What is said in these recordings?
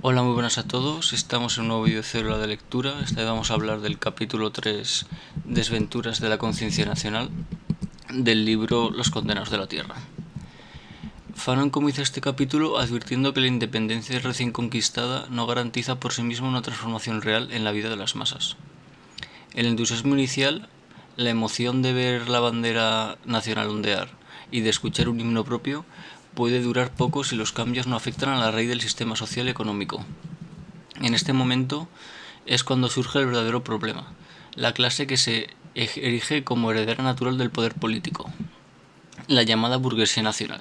Hola, muy buenas a todos. Estamos en un nuevo vídeo de Célula de Lectura. Esta vez vamos a hablar del capítulo 3, Desventuras de la Conciencia Nacional, del libro Los Condenados de la Tierra. Fanon comienza este capítulo advirtiendo que la independencia recién conquistada no garantiza por sí misma una transformación real en la vida de las masas. El entusiasmo inicial, la emoción de ver la bandera nacional ondear y de escuchar un himno propio, puede durar poco si los cambios no afectan a la raíz del sistema social y económico. En este momento es cuando surge el verdadero problema, la clase que se erige como heredera natural del poder político, la llamada burguesía nacional.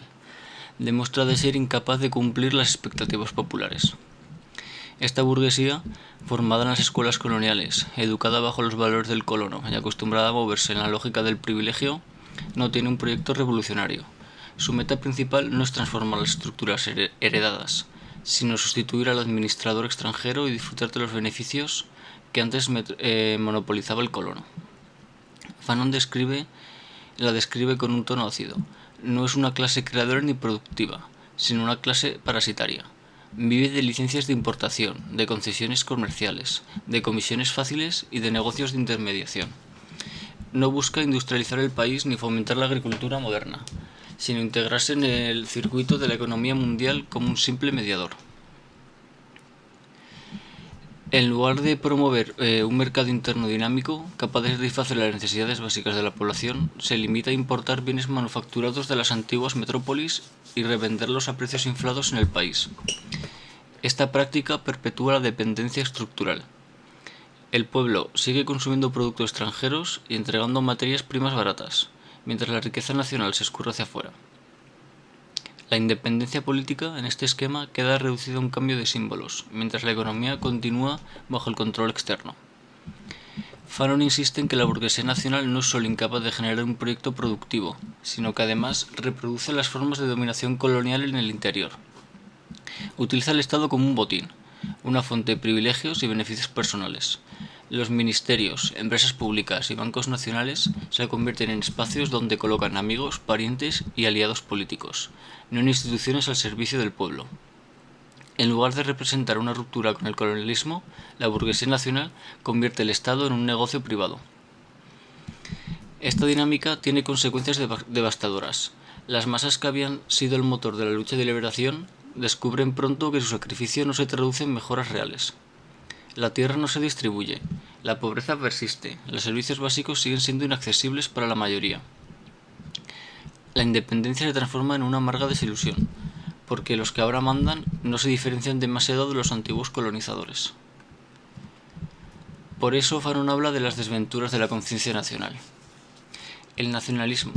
Demuestra de ser incapaz de cumplir las expectativas populares. Esta burguesía, formada en las escuelas coloniales, educada bajo los valores del colono y acostumbrada a moverse en la lógica del privilegio, no tiene un proyecto revolucionario. Su meta principal no es transformar las estructuras heredadas, sino sustituir al administrador extranjero y disfrutar de los beneficios que antes monopolizaba el colono. Fanon la describe con un tono ácido. No es una clase creadora ni productiva, sino una clase parasitaria. Vive de licencias de importación, de concesiones comerciales, de comisiones fáciles y de negocios de intermediación. No busca industrializar el país ni fomentar la agricultura moderna, sino integrarse en el circuito de la economía mundial como un simple mediador. En lugar de promover un mercado interno dinámico, capaz de satisfacer las necesidades básicas de la población, se limita a importar bienes manufacturados de las antiguas metrópolis y revenderlos a precios inflados en el país. Esta práctica perpetúa la dependencia estructural. El pueblo sigue consumiendo productos extranjeros y entregando materias primas baratas, mientras la riqueza nacional se escurre hacia afuera. La independencia política en este esquema queda reducida a un cambio de símbolos, mientras la economía continúa bajo el control externo. Fanon insiste en que la burguesía nacional no es solo incapaz de generar un proyecto productivo, sino que además reproduce las formas de dominación colonial en el interior. Utiliza el Estado como un botín, una fuente de privilegios y beneficios personales. Los ministerios, empresas públicas y bancos nacionales se convierten en espacios donde colocan amigos, parientes y aliados políticos, no en instituciones al servicio del pueblo. En lugar de representar una ruptura con el colonialismo, la burguesía nacional convierte el Estado en un negocio privado. Esta dinámica tiene consecuencias devastadoras. Las masas que habían sido el motor de la lucha de liberación descubren pronto que su sacrificio no se traduce en mejoras reales. La tierra no se distribuye, la pobreza persiste, los servicios básicos siguen siendo inaccesibles para la mayoría. La independencia se transforma en una amarga desilusión, porque los que ahora mandan no se diferencian demasiado de los antiguos colonizadores. Por eso Fanon habla de las desventuras de la conciencia nacional. El nacionalismo,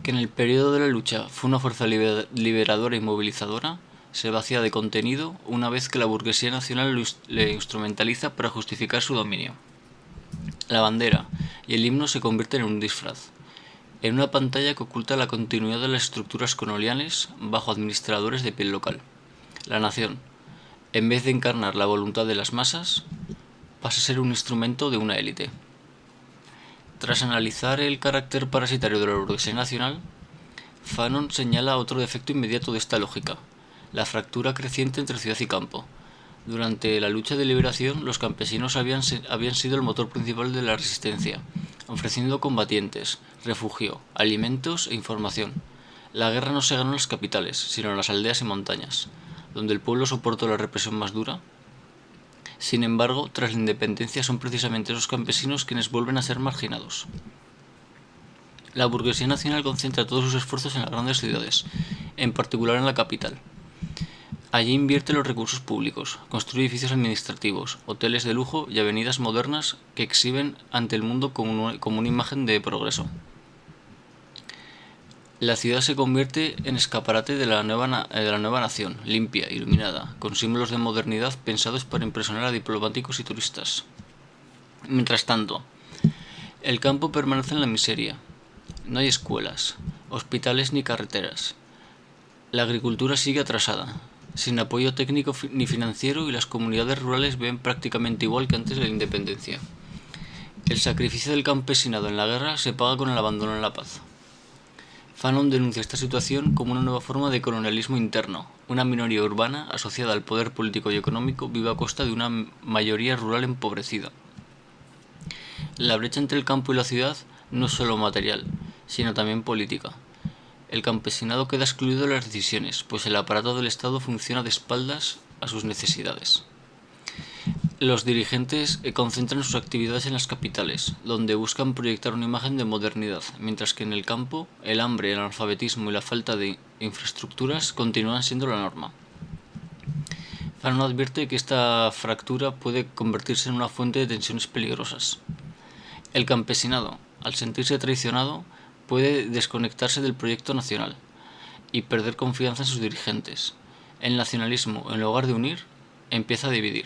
que en el periodo de la lucha fue una fuerza liberadora y movilizadora, se vacía de contenido una vez que la burguesía nacional le instrumentaliza para justificar su dominio. La bandera y el himno se convierten en un disfraz, en una pantalla que oculta la continuidad de las estructuras coloniales bajo administradores de piel local. La nación, en vez de encarnar la voluntad de las masas, pasa a ser un instrumento de una élite. Tras analizar el carácter parasitario de la burguesía nacional, Fanon señala otro defecto inmediato de esta lógica: la fractura creciente entre ciudad y campo. Durante la lucha de liberación, los campesinos habían sido el motor principal de la resistencia, ofreciendo combatientes, refugio, alimentos e información. La guerra no se ganó en las capitales, sino en las aldeas y montañas, donde el pueblo soportó la represión más dura. Sin embargo, tras la independencia son precisamente esos campesinos quienes vuelven a ser marginados. La burguesía nacional concentra todos sus esfuerzos en las grandes ciudades, en particular en la capital. Allí invierte los recursos públicos, construye edificios administrativos, hoteles de lujo y avenidas modernas que exhiben ante el mundo como una imagen de progreso. La ciudad se convierte en escaparate de la nueva nación, limpia, iluminada, con símbolos de modernidad pensados para impresionar a diplomáticos y turistas. Mientras tanto, el campo permanece en la miseria. No hay escuelas, hospitales ni carreteras. La agricultura sigue atrasada, sin apoyo técnico ni financiero, y las comunidades rurales ven prácticamente igual que antes de la independencia. El sacrificio del campesinado en la guerra se paga con el abandono en la paz. Fanon denuncia esta situación como una nueva forma de colonialismo interno. Una minoría urbana asociada al poder político y económico vive a costa de una mayoría rural empobrecida. La brecha entre el campo y la ciudad no es solo material, sino también política. El campesinado queda excluido de las decisiones, pues el aparato del Estado funciona de espaldas a sus necesidades. Los dirigentes concentran sus actividades en las capitales, donde buscan proyectar una imagen de modernidad, mientras que en el campo el hambre, el analfabetismo y la falta de infraestructuras continúan siendo la norma. Fanon advierte que esta fractura puede convertirse en una fuente de tensiones peligrosas. El campesinado, al sentirse traicionado, puede desconectarse del proyecto nacional y perder confianza en sus dirigentes. El nacionalismo, en lugar de unir, empieza a dividir.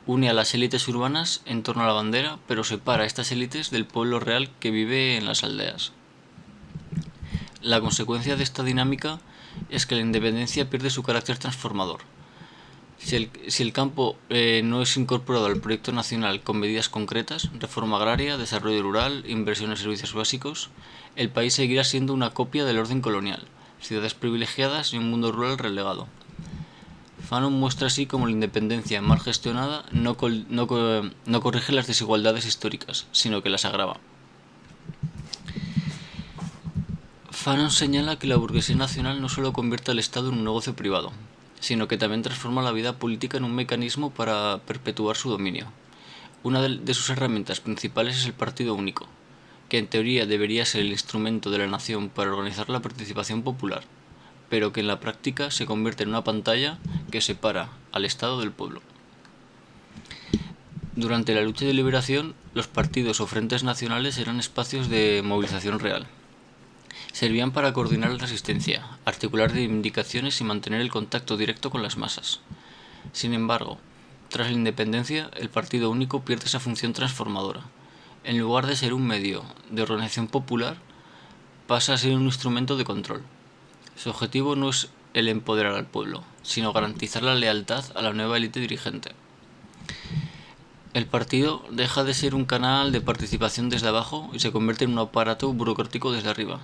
Une a las élites urbanas en torno a la bandera, pero separa a estas élites del pueblo real que vive en las aldeas. La consecuencia de esta dinámica es que la independencia pierde su carácter transformador. Si el campo no es incorporado al proyecto nacional con medidas concretas, reforma agraria, desarrollo rural, inversión en servicios básicos, el país seguirá siendo una copia del orden colonial, ciudades privilegiadas y un mundo rural relegado. Fanon muestra así cómo la independencia mal gestionada no corrige las desigualdades históricas, sino que las agrava. Fanon señala que la burguesía nacional no solo convierte al Estado en un negocio privado, sino que también transforma la vida política en un mecanismo para perpetuar su dominio. Una de sus herramientas principales es el partido único, que en teoría debería ser el instrumento de la nación para organizar la participación popular, pero que en la práctica se convierte en una pantalla que separa al Estado del pueblo. Durante la lucha de liberación, los partidos o frentes nacionales eran espacios de movilización real. Servían para coordinar la resistencia, articular reivindicaciones y mantener el contacto directo con las masas. Sin embargo, tras la independencia, el partido único pierde esa función transformadora. En lugar de ser un medio de organización popular, pasa a ser un instrumento de control. Su objetivo no es el empoderar al pueblo, sino garantizar la lealtad a la nueva élite dirigente. El partido deja de ser un canal de participación desde abajo y se convierte en un aparato burocrático desde arriba.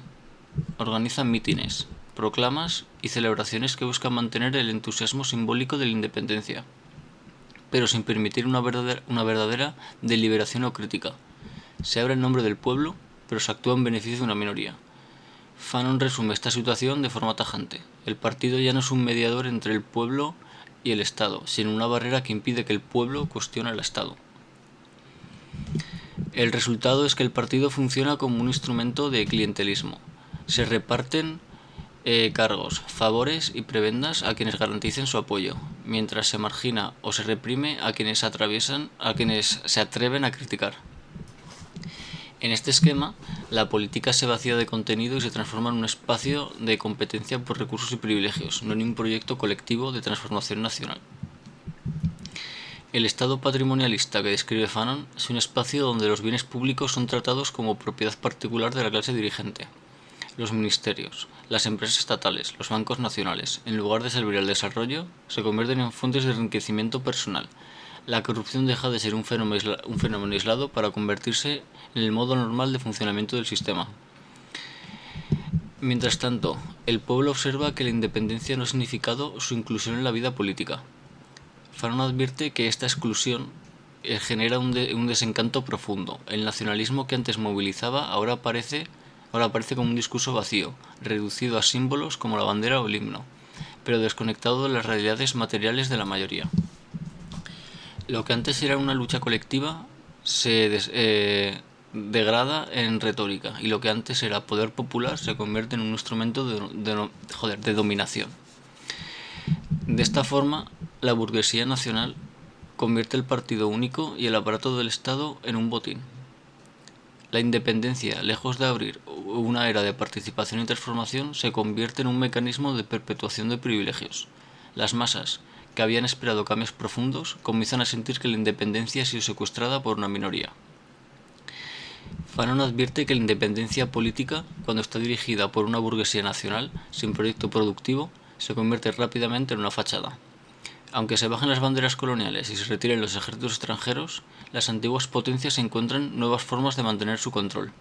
Organizan mítines, proclamas y celebraciones que buscan mantener el entusiasmo simbólico de la independencia, pero sin permitir una verdadera deliberación o crítica. Se abre en nombre del pueblo, pero se actúa en beneficio de una minoría. Fanon resume esta situación de forma tajante. El partido ya no es un mediador entre el pueblo y el Estado, sino una barrera que impide que el pueblo cuestione al Estado. El resultado es que el partido funciona como un instrumento de clientelismo. Se reparten cargos, favores y prebendas a quienes garanticen su apoyo, mientras se margina o se reprime a quienes se atreven a criticar. En este esquema, la política se vacía de contenido y se transforma en un espacio de competencia por recursos y privilegios, no en un proyecto colectivo de transformación nacional. El Estado patrimonialista que describe Fanon es un espacio donde los bienes públicos son tratados como propiedad particular de la clase dirigente. Los ministerios, las empresas estatales, los bancos nacionales, en lugar de servir al desarrollo, se convierten en fuentes de enriquecimiento personal. La corrupción deja de ser un fenómeno aislado para convertirse en el modo normal de funcionamiento del sistema. Mientras tanto, el pueblo observa que la independencia no ha significado su inclusión en la vida política. Fanon advierte que esta exclusión genera un desencanto profundo. El nacionalismo que antes movilizaba ahora aparece como un discurso vacío, reducido a símbolos como la bandera o el himno, pero desconectado de las realidades materiales de la mayoría. Lo que antes era una lucha colectiva se degrada en retórica, y lo que antes era poder popular se convierte en un instrumento de dominación. De esta forma, la burguesía nacional convierte el partido único y el aparato del Estado en un botín. La independencia, lejos de abrir una era de participación y transformación, se convierte en un mecanismo de perpetuación de privilegios. Las masas, que habían esperado cambios profundos, comienzan a sentir que la independencia ha sido secuestrada por una minoría. Fanon advierte que la independencia política, cuando está dirigida por una burguesía nacional sin proyecto productivo, se convierte rápidamente en una fachada. Aunque se bajen las banderas coloniales y se retiren los ejércitos extranjeros, las antiguas potencias encuentran nuevas formas de mantener su control.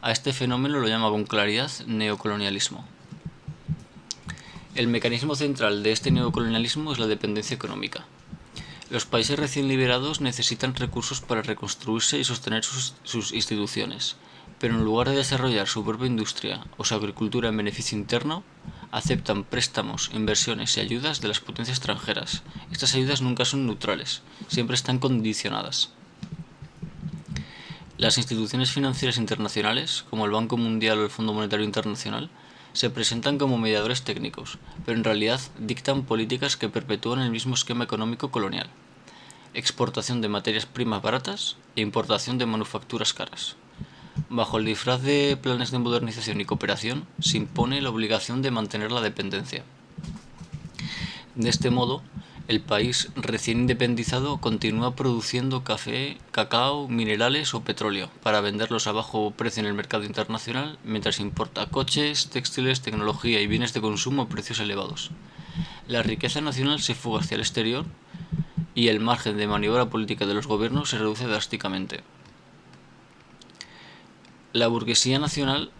A este fenómeno lo llama con claridad neocolonialismo. El mecanismo central de este neocolonialismo es la dependencia económica. Los países recién liberados necesitan recursos para reconstruirse y sostener sus instituciones, pero en lugar de desarrollar su propia industria o su agricultura en beneficio interno, aceptan préstamos, inversiones y ayudas de las potencias extranjeras. Estas ayudas nunca son neutrales, siempre están condicionadas. Las instituciones financieras internacionales, como el Banco Mundial o el Fondo Monetario Internacional, se presentan como mediadores técnicos, pero en realidad dictan políticas que perpetúan el mismo esquema económico colonial: exportación de materias primas baratas e importación de manufacturas caras. Bajo el disfraz de planes de modernización y cooperación, se impone la obligación de mantener la dependencia. De este modo, el país recién independizado continúa produciendo café, cacao, minerales o petróleo para venderlos a bajo precio en el mercado internacional, mientras importa coches, textiles, tecnología y bienes de consumo a precios elevados. La riqueza nacional se fuga hacia el exterior y el margen de maniobra política de los gobiernos se reduce drásticamente. La burguesía nacional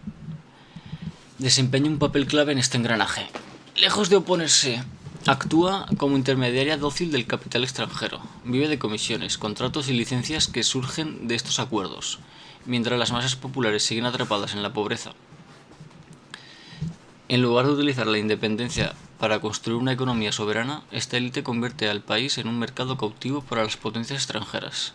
desempeña un papel clave en este engranaje. Lejos de oponerse, actúa como intermediaria dócil del capital extranjero. Vive de comisiones, contratos y licencias que surgen de estos acuerdos, mientras las masas populares siguen atrapadas en la pobreza. En lugar de utilizar la independencia para construir una economía soberana, esta élite convierte al país en un mercado cautivo para las potencias extranjeras.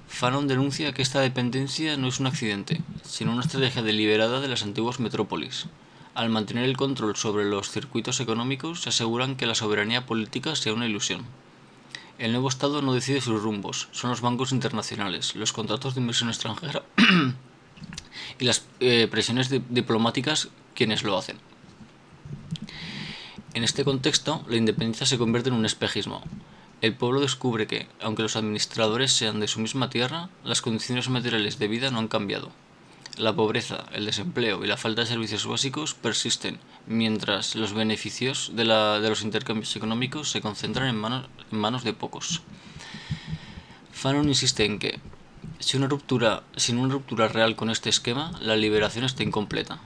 Fanon denuncia que esta dependencia no es un accidente, sino una estrategia deliberada de las antiguas metrópolis. Al mantener el control sobre los circuitos económicos, se aseguran que la soberanía política sea una ilusión. El nuevo Estado no decide sus rumbos, son los bancos internacionales, los contratos de inversión extranjera y las presiones diplomáticas quienes lo hacen. En este contexto, la independencia se convierte en un espejismo. El pueblo descubre que, aunque los administradores sean de su misma tierra, las condiciones materiales de vida no han cambiado. La pobreza, el desempleo y la falta de servicios básicos persisten, mientras los beneficios de los intercambios económicos se concentran en manos de pocos. Fanon insiste en que, sin una ruptura real con este esquema, la liberación está incompleta.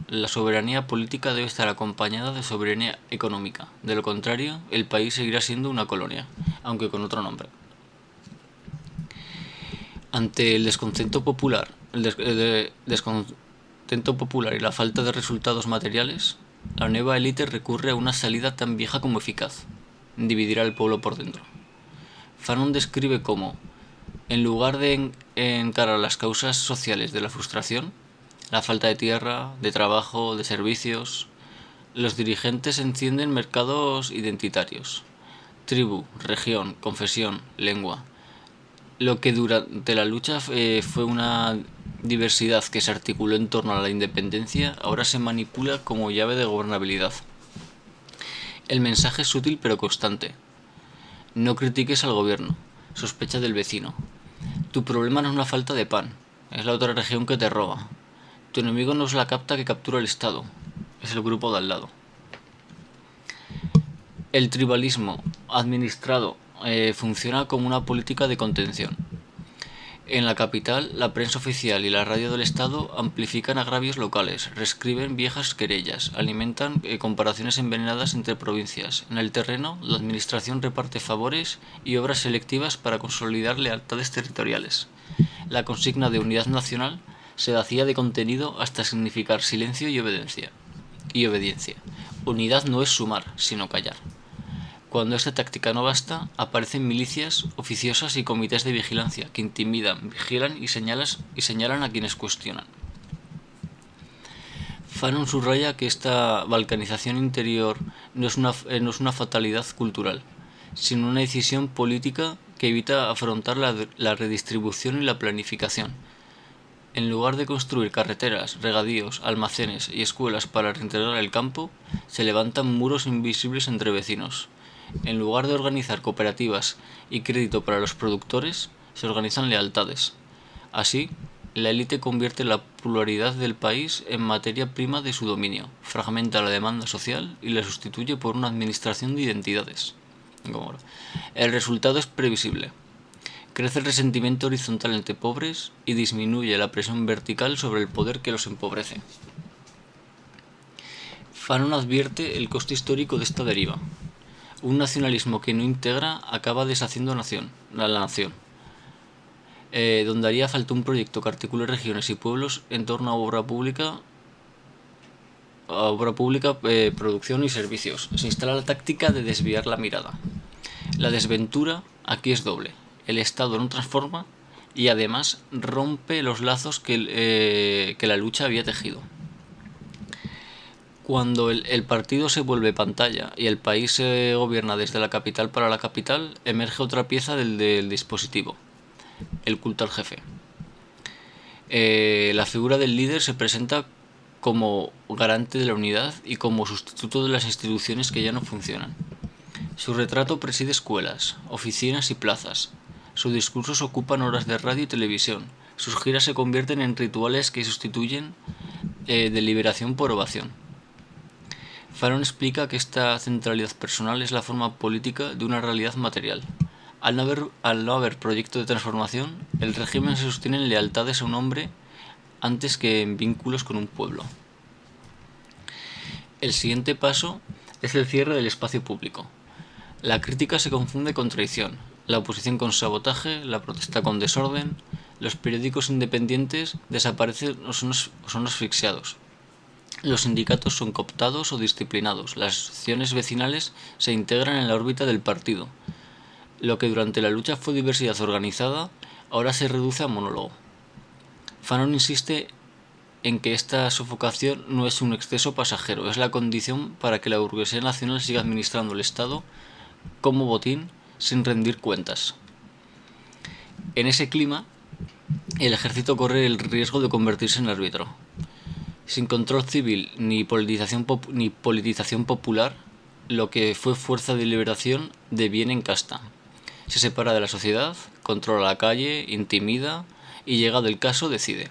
La soberanía política debe estar acompañada de soberanía económica. De lo contrario, el país seguirá siendo una colonia, aunque con otro nombre. Ante el descontento popular y la falta de resultados materiales, la nueva élite recurre a una salida tan vieja como eficaz: dividir al pueblo por dentro. Fanon describe cómo, en lugar de encarar las causas sociales de la frustración, la falta de tierra, de trabajo, de servicios, los dirigentes encienden mercados identitarios: tribu, región, confesión, lengua. Lo que durante la lucha fue una diversidad que se articuló en torno a la independencia, ahora se manipula como llave de gobernabilidad. El mensaje es sutil pero constante: no critiques al gobierno, sospecha del vecino. Tu problema no es una falta de pan, es la otra región que te roba. Tu enemigo no es la capta que captura el Estado, es el grupo de al lado. El tribalismo administrado funciona como una política de contención. En la capital, la prensa oficial y la radio del Estado amplifican agravios locales, reescriben viejas querellas, alimentan comparaciones envenenadas entre provincias. En el terreno, la administración reparte favores y obras selectivas para consolidar lealtades territoriales. La consigna de unidad nacional se vacía de contenido hasta significar silencio y obediencia. Unidad no es sumar, sino callar. Cuando esta táctica no basta, aparecen milicias oficiosas y comités de vigilancia que intimidan, vigilan y señalan a quienes cuestionan. Fanon subraya que esta balcanización interior no es una fatalidad cultural, sino una decisión política que evita afrontar la redistribución y la planificación. En lugar de construir carreteras, regadíos, almacenes y escuelas para reintegrar el campo, se levantan muros invisibles entre vecinos. En lugar de organizar cooperativas y crédito para los productores, se organizan lealtades. Así, la élite convierte la pluralidad del país en materia prima de su dominio, fragmenta la demanda social y la sustituye por una administración de identidades. El resultado es previsible. Crece el resentimiento horizontal entre pobres y disminuye la presión vertical sobre el poder que los empobrece. Fanon advierte el coste histórico de esta deriva. Un nacionalismo que no integra acaba deshaciendo la nación, donde haría falta un proyecto que articule regiones y pueblos en torno a obra pública, producción y servicios. Se instala la táctica de desviar la mirada. La desventura aquí es doble. El Estado no transforma y además rompe los lazos que la lucha había tejido. Cuando el partido se vuelve pantalla y el país se gobierna desde la capital para la capital, emerge otra pieza del dispositivo, el culto al jefe. La figura del líder se presenta como garante de la unidad y como sustituto de las instituciones que ya no funcionan. Su retrato preside escuelas, oficinas y plazas. Sus discursos ocupan horas de radio y televisión. Sus giras se convierten en rituales que sustituyen deliberación por ovación. Fanon explica que esta centralidad personal es la forma política de una realidad material. Al no haber proyecto de transformación, el régimen se sostiene en lealtades a un hombre antes que en vínculos con un pueblo. El siguiente paso es el cierre del espacio público. La crítica se confunde con traición, la oposición con sabotaje, la protesta con desorden. Los periódicos independientes desaparecen o son asfixiados. Los sindicatos son cooptados o disciplinados. Las asociaciones vecinales se integran en la órbita del partido. Lo que durante la lucha fue diversidad organizada, ahora se reduce a monólogo. Fanon insiste en que esta sofocación no es un exceso pasajero, es la condición para que la burguesía nacional siga administrando el Estado como botín sin rendir cuentas. En ese clima, el ejército corre el riesgo de convertirse en árbitro. Sin control civil ni politización popular, lo que fue fuerza de liberación deviene en casta. Se separa de la sociedad, controla la calle, intimida y, llegado el caso, decide.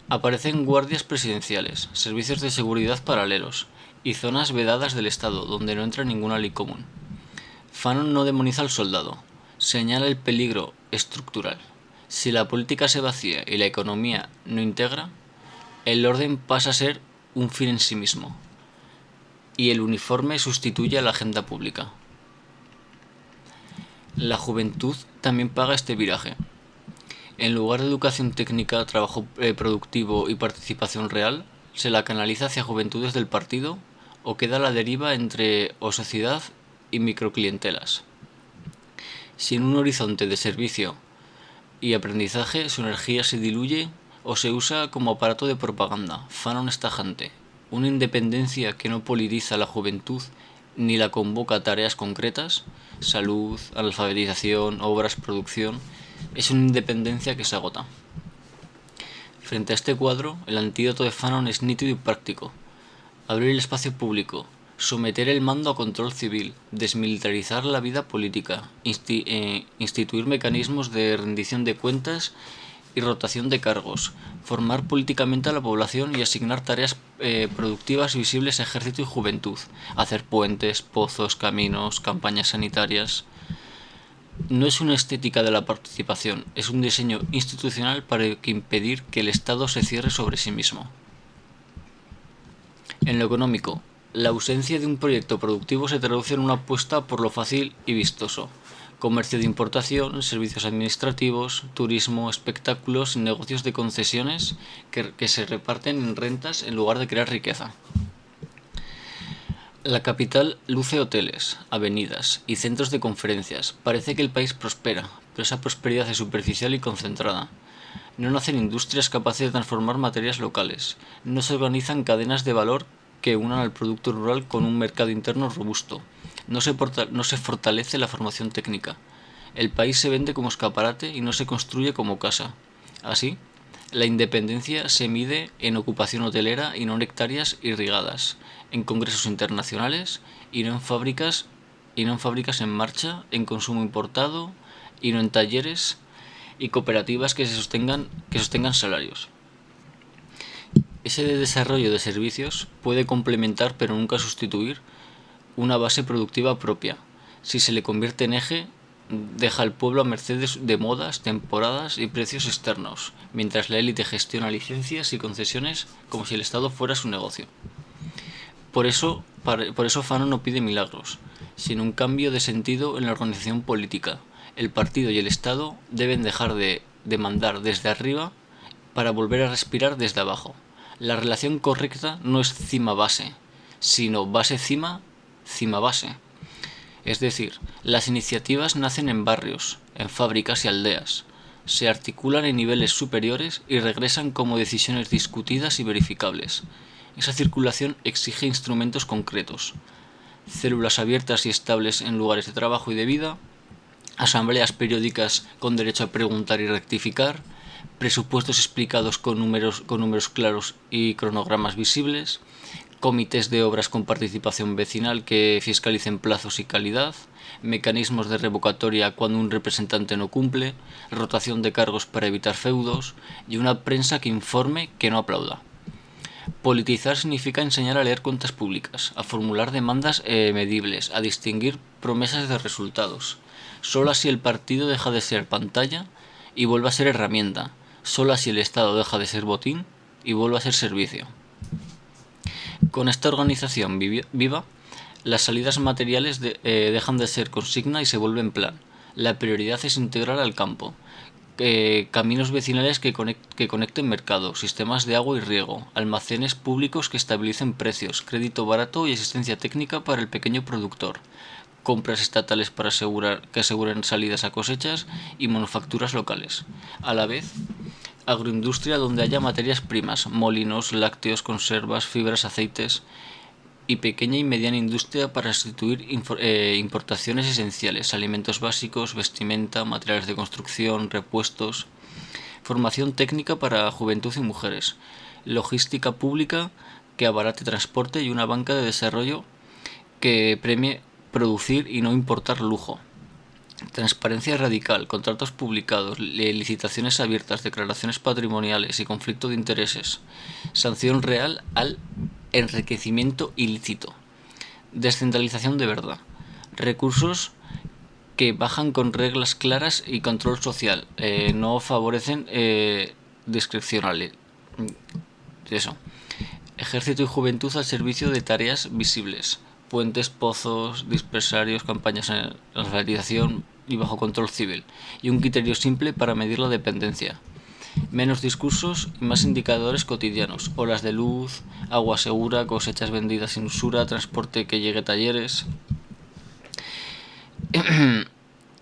Aparecen guardias presidenciales, servicios de seguridad paralelos y zonas vedadas del Estado donde no entra ninguna ley común. Fanon no demoniza al soldado, señala el peligro estructural. Si la política se vacía y la economía no integra, el orden pasa a ser un fin en sí mismo, y el uniforme sustituye a la agenda pública. La juventud también paga este viraje. En lugar de educación técnica, trabajo productivo y participación real, se la canaliza hacia juventudes del partido o queda a la deriva entre sociedad y microclientelas. Sin un horizonte de servicio y aprendizaje, su energía se diluye o se usa como aparato de propaganda. Fanon es tajante. Una independencia que no politiza la juventud ni la convoca a tareas concretas, salud, alfabetización, obras, producción, es una independencia que se agota. Frente a este cuadro, el antídoto de Fanon es nítido y práctico. Abrir el espacio público, someter el mando a control civil, desmilitarizar la vida política, instituir mecanismos de rendición de cuentas y rotación de cargos, formar políticamente a la población y asignar tareas productivas visibles a ejército y juventud, hacer puentes, pozos, caminos, campañas sanitarias. No es una estética de la participación, es un diseño institucional para impedir que el Estado se cierre sobre sí mismo. En lo económico, la ausencia de un proyecto productivo se traduce en una apuesta por lo fácil y vistoso. Comercio de importación, servicios administrativos, turismo, espectáculos y negocios de concesiones que se reparten en rentas en lugar de crear riqueza. La capital luce hoteles, avenidas y centros de conferencias. Parece que el país prospera, pero esa prosperidad es superficial y concentrada. No nacen industrias capaces de transformar materias locales. No se organizan cadenas de valor que unan al producto rural con un mercado interno robusto. No se fortalece la formación técnica. El país se vende como escaparate y no se construye como casa. Así, la independencia se mide en ocupación hotelera y no en hectáreas irrigadas, en congresos internacionales y no en fábricas en marcha, en consumo importado y no en talleres y cooperativas que sostengan salarios. Ese desarrollo de servicios puede complementar pero nunca sustituir una base productiva propia. Si se le convierte en eje, deja al pueblo a merced de modas, temporadas y precios externos, mientras la élite gestiona licencias y concesiones como si el Estado fuera su negocio. Por eso Fanon no pide milagros, sino un cambio de sentido en la organización política. El partido y el Estado deben dejar de mandar desde arriba para volver a respirar desde abajo. La relación correcta no es cima-base, sino base-cima, cima-base. Es decir, las iniciativas nacen en barrios, en fábricas y aldeas, se articulan en niveles superiores y regresan como decisiones discutidas y verificables. Esa circulación exige instrumentos concretos, células abiertas y estables en lugares de trabajo y de vida, asambleas periódicas con derecho a preguntar y rectificar, presupuestos explicados con números claros y cronogramas visibles, comités de obras con participación vecinal que fiscalicen plazos y calidad, mecanismos de revocatoria cuando un representante no cumple, rotación de cargos para evitar feudos y una prensa que informe, que no aplauda. Politizar significa enseñar a leer cuentas públicas, a formular demandas medibles, a distinguir promesas de resultados. Solo así el partido deja de ser pantalla y vuelve a ser herramienta. Solo así el Estado deja de ser botín y vuelve a ser servicio. Con esta organización viva, las salidas materiales dejan de ser consigna y se vuelven plan. La prioridad es integrar al campo. Caminos vecinales que conecten mercados, sistemas de agua y riego, almacenes públicos que estabilicen precios, crédito barato y asistencia técnica para el pequeño productor, compras estatales que aseguren salidas a cosechas y manufacturas locales. A la vez, agroindustria donde haya materias primas, molinos, lácteos, conservas, fibras, aceites, y pequeña y mediana industria para sustituir importaciones esenciales, alimentos básicos, vestimenta, materiales de construcción, repuestos, formación técnica para juventud y mujeres, logística pública que abarate transporte y una banca de desarrollo que premie producir y no importar lujo. Transparencia radical, contratos publicados, licitaciones abiertas, declaraciones patrimoniales y conflicto de intereses. Sanción real al enriquecimiento ilícito. Descentralización de verdad. Recursos que bajan con reglas claras y control social. No favorecen discrecionales. Eso. Ejército y juventud al servicio de tareas visibles. Puentes, pozos, dispersarios, campañas de alfabetización y bajo control civil. Y un criterio simple para medir la dependencia. Menos discursos y más indicadores cotidianos. Horas de luz, agua segura, cosechas vendidas sin usura, transporte que llegue a talleres.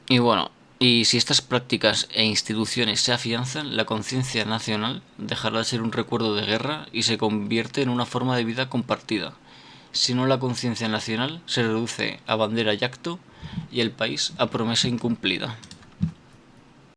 Y bueno, y si estas prácticas e instituciones se afianzan, la conciencia nacional dejará de ser un recuerdo de guerra y se convierte en una forma de vida compartida. Si no, la conciencia nacional se reduce a bandera y acto y el país a promesa incumplida.